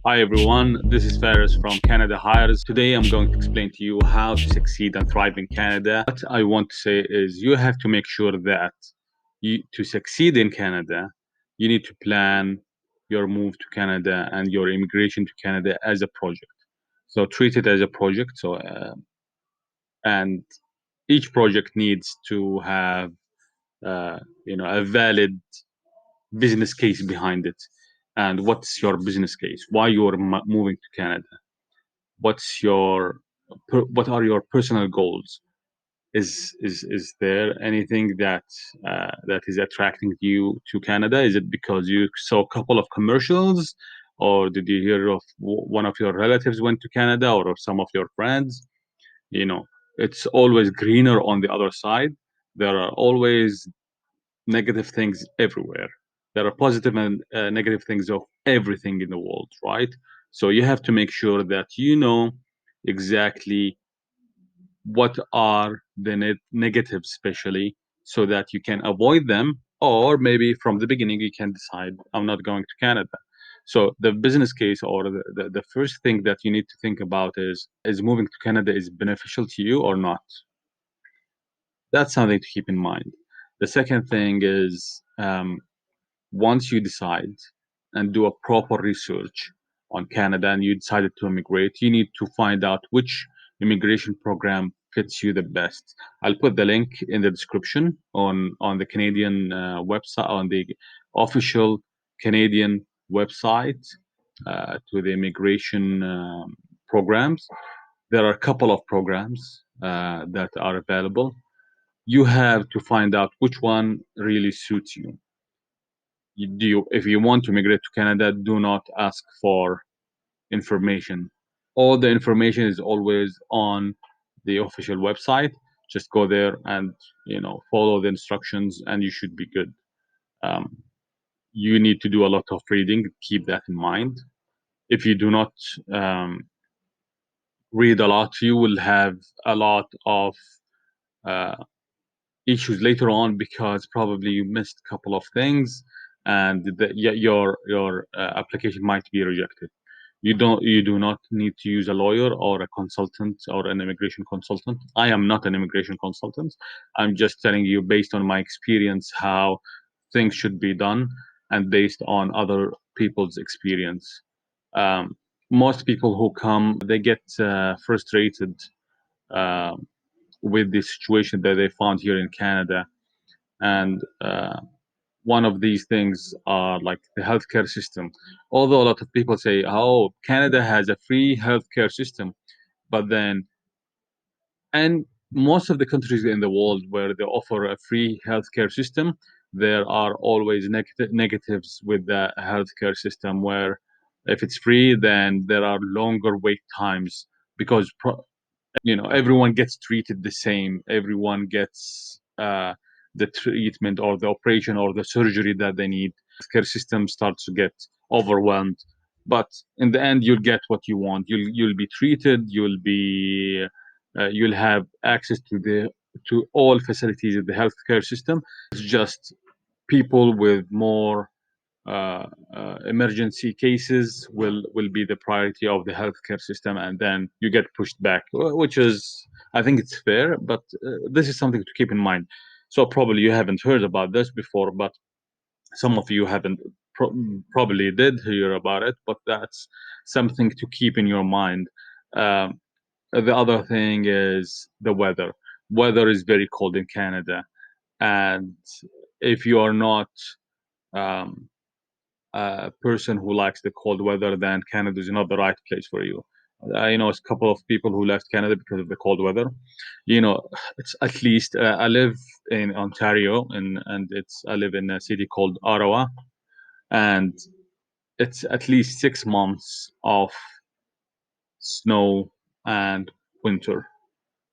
Hi everyone, this is Faris from Canada Hires. Today I'm going to explain to you how to succeed and thrive in Canada. What I want to say is you have to make sure that to succeed in Canada, you need to plan your move to Canada and your immigration to Canada as a project. So treat it as a project. And each project needs to have a valid business case behind it. And what's your business case? Why you're moving to Canada? What's your what are your personal goals? Is there anything that is attracting you to Canada? Is it because you saw a couple of commercials, or did you hear of one of your relatives went to Canada, or some of your friends? You know, it's always greener on the other side. There are always negative things everywhere. There are positive and negative things of everything in the world, right? So you have to make sure that you know exactly what are the negatives, especially, so that you can avoid them, or maybe from the beginning you can decide I'm not going to Canada. So the business case, or the first thing that you need to think about is moving to Canada is beneficial to you or not. That's something to keep in mind. The second thing is, once you decide and do a proper research on Canada and you decided to immigrate, you need to find out which immigration program fits you the best. I'll put the link in the description on the Canadian website, on the official Canadian website, to the immigration programs. There are a couple of programs that are available. You have to find out which one really suits you. If you want to migrate to Canada, do not ask for information. All the information is always on the official website. Just go there and follow the instructions, and you should be good. Um, you need to do a lot of reading. Keep that in mind. If you do not read a lot, you will have a lot of uh, issues later on because probably you missed a couple of things, and your application might be rejected. You do not need to use a lawyer or a consultant or an immigration consultant. I am not an immigration consultant. I'm just telling you based on my experience how things should be done, and based on other people's experience. Um, most people who come, they get frustrated uh, with the situation that they found here in Canada. And one of these things are like the healthcare system. Although a lot of people say, "Oh, Canada has a free healthcare system," but then, and most of the countries in the world where they offer a free healthcare system, there are always negatives with the healthcare system. Where if it's free, then there are longer wait times because everyone gets treated the same. Everyone gets the treatment or the operation or the surgery that they need. Healthcare system starts to get overwhelmed, but in the end you'll get what you want. You'll be treated. You'll have access to all facilities of the healthcare system. It's just people with more emergency cases will be the priority of the healthcare system, and then you get pushed back, which is, I think it's fair, but this is something to keep in mind. So probably you haven't heard about this before, but some of you haven't probably did hear about it, but that's something to keep in your mind. um, the other thing is the weather. Weather is very cold in Canada, and if you are not um, a person who likes the cold weather, then Canada is not the right place for you. I know a couple of people who left Canada because of the cold weather. You know, it's at least I live in Ontario, and I live in a city called Ottawa, and it's at least 6 months of snow and winter.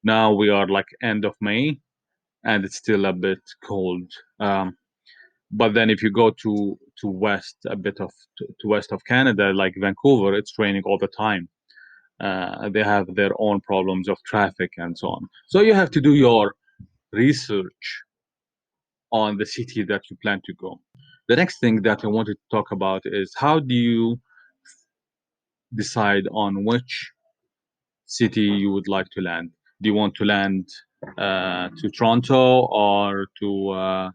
Now we are like end of May, and it's still a bit cold. But then if you go to west a bit of to west of Canada, like Vancouver, it's raining all the time. They have their own problems of traffic and so on. So you have to do your research on the city that you plan to go. The next thing that I wanted to talk about is how do you decide on which city you would like to land. Do you want to land to Toronto or to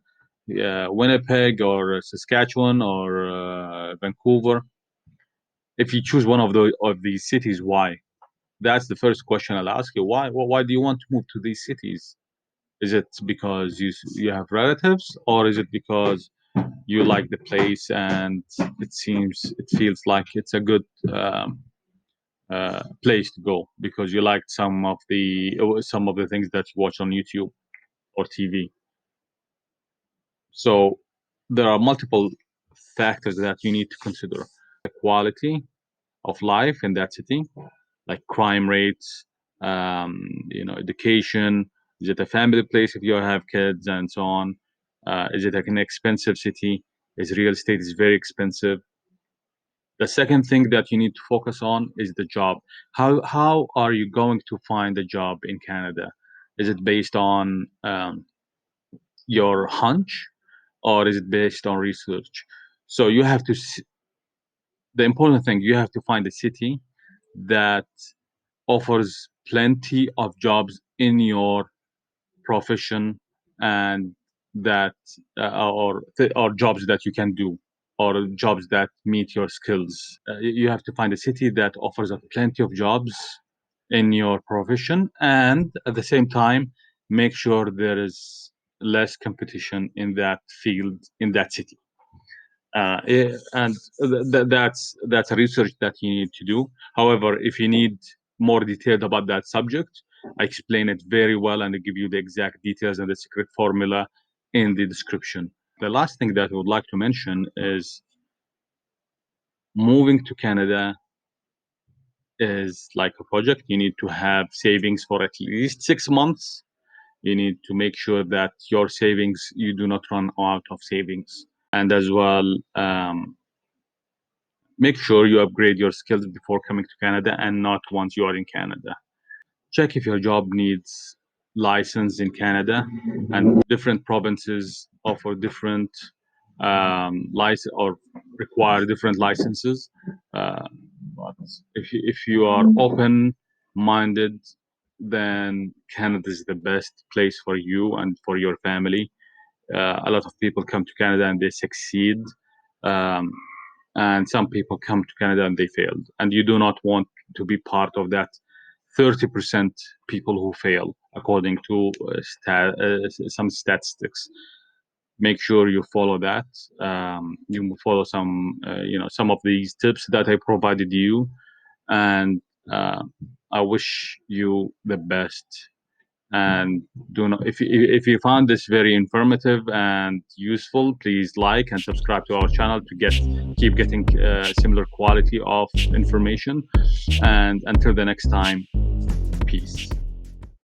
Winnipeg or Saskatchewan or Vancouver? If you choose one of these cities, why? That's the first question I'll ask you. Why do you want to move to these cities? Is it because you have relatives, or is it because you like the place and it feels like it's a good place to go because you liked some of the things that you watch on YouTube or TV? So there are multiple factors that you need to consider. The quality of life in that city, like crime rates, education. Is it a family place if you have kids and so on? Is it like an expensive city? Is real estate is very expensive? The second thing that you need to focus on is the job. How are you going to find a job in Canada? Is it based on your hunch, or is it based on research? So you have to. The important thing, you have to find a city that offers plenty of jobs in your profession, and that or jobs that you can do, or jobs that meet your skills. You have to find a city that offers a plenty of jobs in your profession, and at the same time make sure there is less competition in that field in that city. And that's a research that you need to do. However, if you need more detailed about that subject, I explain it very well and I give you the exact details and the secret formula in the description. The last thing that I would like to mention is moving to Canada is like a project. You need to have savings for at least 6 months. You need to make sure that your savings, you do not run out of savings. And as well, make sure you upgrade your skills before coming to Canada and not once you are in Canada. Check if your job needs license in Canada, and different provinces offer different license or require different licenses. But if you are open minded, then Canada is the best place for you and for your family. A lot of people come to Canada and they succeed. Um, and some people come to Canada and they failed. And you do not want to be part of that 30% people who fail, according to some statistics. Make sure you follow that. You follow some of these tips that I provided you, and uh, I wish you the best. And do not, if you found this very informative and useful, please like and subscribe to our channel to keep getting similar quality of information. And until the next time, peace.